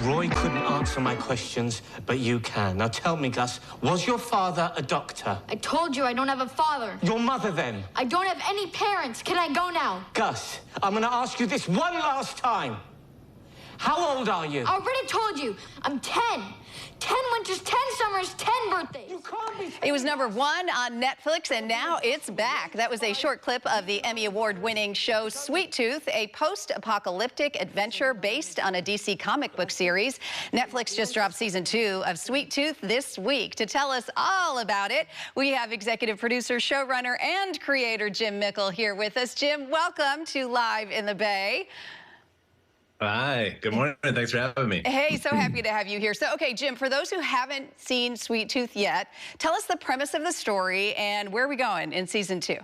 Roy couldn't answer my questions, but you can. Now tell me, Gus, was your father a doctor? I told you I don't have a father. Your mother, then? I don't have any parents. Can I go now? Gus, I'm going to ask you this one last time. How old are you? I already told you. I'm 10. 10 winters, 10 summers, 10 birthdays. You can't be... It was #1 on Netflix, and now it's back. That was a short clip of the Emmy Award-winning show Sweet Tooth, a post-apocalyptic adventure based on a DC comic book series. Netflix just dropped season 2 of Sweet Tooth this week. To tell us all about it, we have executive producer, showrunner, and creator Jim Mickle here with us. Jim, welcome to Live in the Bay. Hi, good morning. Thanks for having me. Hey, so happy to have you here. So, okay, Jim, for those who haven't seen Sweet Tooth yet, tell us the premise of the story and where are we going in season 2?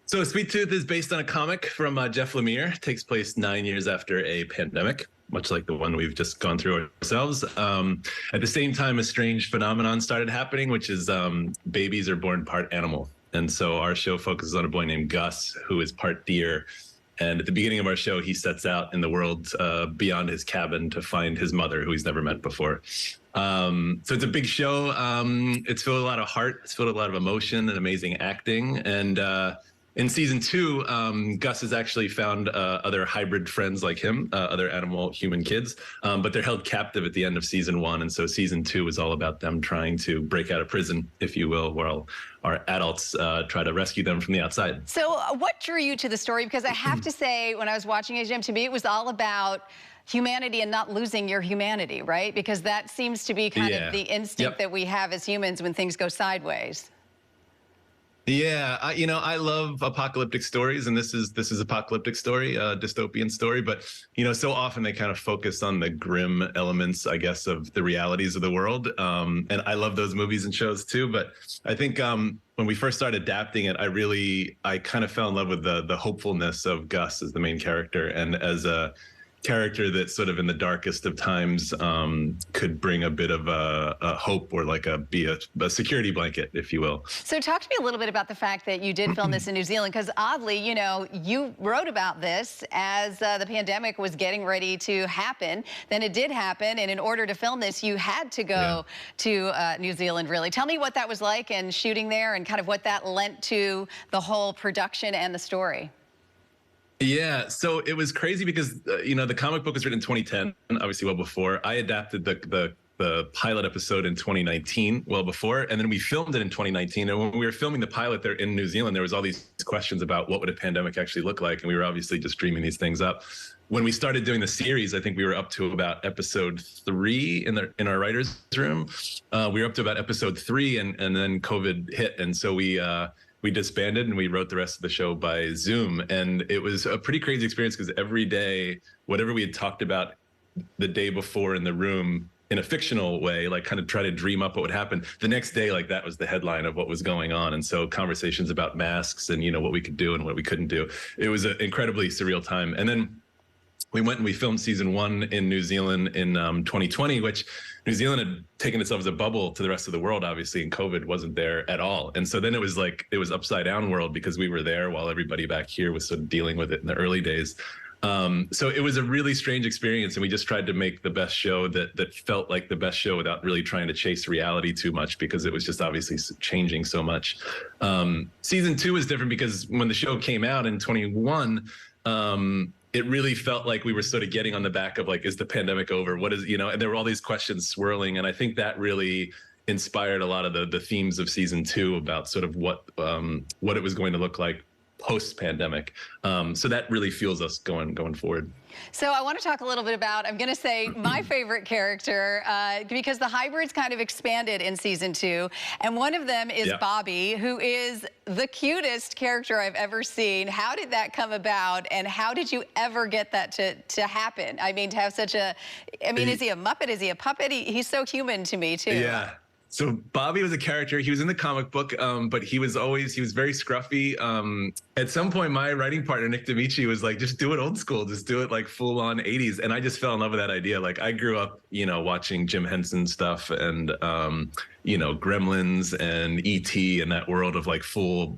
So Sweet Tooth is based on a comic from Jeff Lemire. It takes place 9 years after a pandemic, much like the one we've just gone through ourselves. At the same time, a strange phenomenon started happening, which is babies are born part animal. And so our show focuses on a boy named Gus, who is part deer. And at the beginning of our show, he sets out in the world beyond his cabin to find his mother, who he's never met before. So it's a big show. It's filled with a lot of heart. It's filled with a lot of emotion and amazing acting. And in season 2, Gus has actually found other hybrid friends like him, other animal-human kids, but they're held captive at the end of season 1. And so season 2 is all about them trying to break out of prison, if you will, while our adults try to rescue them from the outside. So what drew you to the story? Because I have to say, when I was watching it, Jim, to me, it was all about humanity and not losing your humanity, right? Because that seems to be kind of the instinct that we have as humans when things go sideways. Yeah, I love apocalyptic stories, and this is apocalyptic story, dystopian story. But so often they kind of focus on the grim elements, I guess, of the realities of the world. And I love those movies and shows too. But I think when we first started adapting it, I kind of fell in love with the hopefulness of Gus as the main character, and as a character that sort of in the darkest of times could bring a bit of a hope, or like be a security blanket, if you will. So talk to me a little bit about the fact that you did film this in New Zealand, because oddly, you wrote about this as the pandemic was getting ready to happen. Then it did happen, and in order to film this, you had to go to New Zealand, really. Tell me what that was like and shooting there, and kind of what that lent to the whole production and the story. Yeah, so it was crazy because, the comic book was written in 2010, obviously well before. I adapted the pilot episode in 2019, well before, and then we filmed it in 2019. And when we were filming the pilot there in New Zealand, there was all these questions about what would a pandemic actually look like, and we were obviously just dreaming these things up. When we started doing the series, I think we were up to about episode 3 in our writer's room. We were up to about episode 3, and then COVID hit, and so we disbanded and we wrote the rest of the show by Zoom. And it was a pretty crazy experience because every day, whatever we had talked about the day before in the room in a fictional way, like kind of try to dream up what would happen, the next day, like that was the headline of what was going on. And so conversations about masks and, what we could do and what we couldn't do. It was an incredibly surreal time. And then we went and we filmed season 1 in New Zealand in 2020, which New Zealand had taken itself as a bubble to the rest of the world, obviously, and COVID wasn't there at all. And so then it was upside down world because we were there while everybody back here was sort of dealing with it in the early days. So it was a really strange experience, and we just tried to make the best show that felt like the best show without really trying to chase reality too much, because it was just obviously changing so much. Season 2 is different because when the show came out in 21, it really felt like we were sort of getting on the back of like, is the pandemic over? What is, and there were all these questions swirling. And I think that really inspired a lot of the themes of season 2 about sort of what it was going to look like post-pandemic. So that really fuels us going forward. So I want to talk a little bit about, I'm going to say, my favorite character, because the hybrids kind of expanded in season 2. And one of them is Bobby, who is the cutest character I've ever seen. How did that come about? And how did you ever get that to happen? I mean, to have such a, is he a Muppet? Is he a puppet? He's so human to me, too. Yeah. So Bobby was a character. He was in the comic book, but he was very scruffy. At some point, my writing partner, Nick D'Amici, was like, just do it old school. Just do it like full on 80s. And I just fell in love with that idea. Like I grew up, watching Jim Henson stuff and, Gremlins and E.T. and that world of like full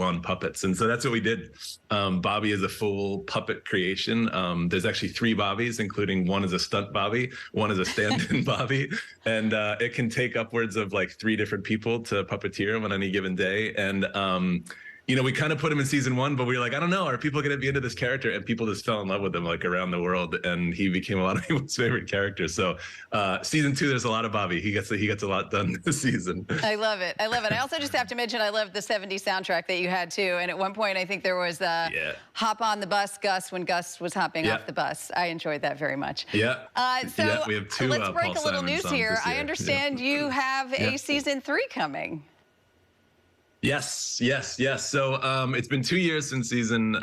on puppets. And so that's what we did. Bobby is a full puppet creation. There's actually 3 Bobbies, including one is a stunt Bobby, one is a stand-in Bobby, and it can take upwards of like 3 different people to puppeteer him on any given day. And we kind of put him in season 1, but we were like, I don't know, are people going to be into this character? And people just fell in love with him like around the world, and he became a lot of people's favorite characters. So season 2, there's a lot of Bobby. He gets a lot done this season. I love it. I love it. I also just have to mention I love the 70s soundtrack that you had too. And at one point, I think there was "Hop on the Bus, Gus" when Gus was hopping off the bus. I enjoyed that very much. Yeah. So we have 2. Let's break Paul a little Simon news here. I understand you have a season 3 coming. Yes. So it's been 2 years since season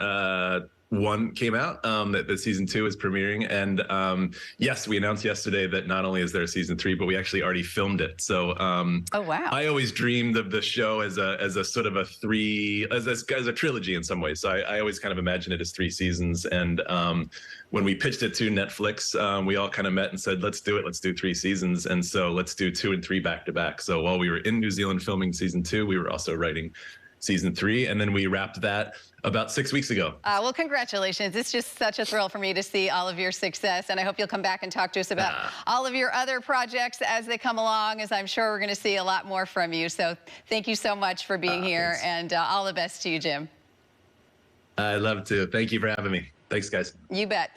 1 came out, that season 2 is premiering. And yes, we announced yesterday that not only is there a season 3, but we actually already filmed it. So oh, wow. I always dreamed of the show as a sort of as a trilogy in some ways. So I always kind of imagined it as 3 seasons. And when we pitched it to Netflix, we all kind of met and said, let's do it. Let's do 3 seasons. And so let's do 2 and 3 back to back. So while we were in New Zealand filming season 2, we were also writing season 3. And then we wrapped that about 6 weeks ago. Well, congratulations. It's just such a thrill for me to see all of your success. And I hope you'll come back and talk to us about all of your other projects as they come along, as I'm sure we're going to see a lot more from you. So thank you so much for being here. Thanks. And all the best to you, Jim. I'd love to. Thank you for having me. Thanks, guys. You bet.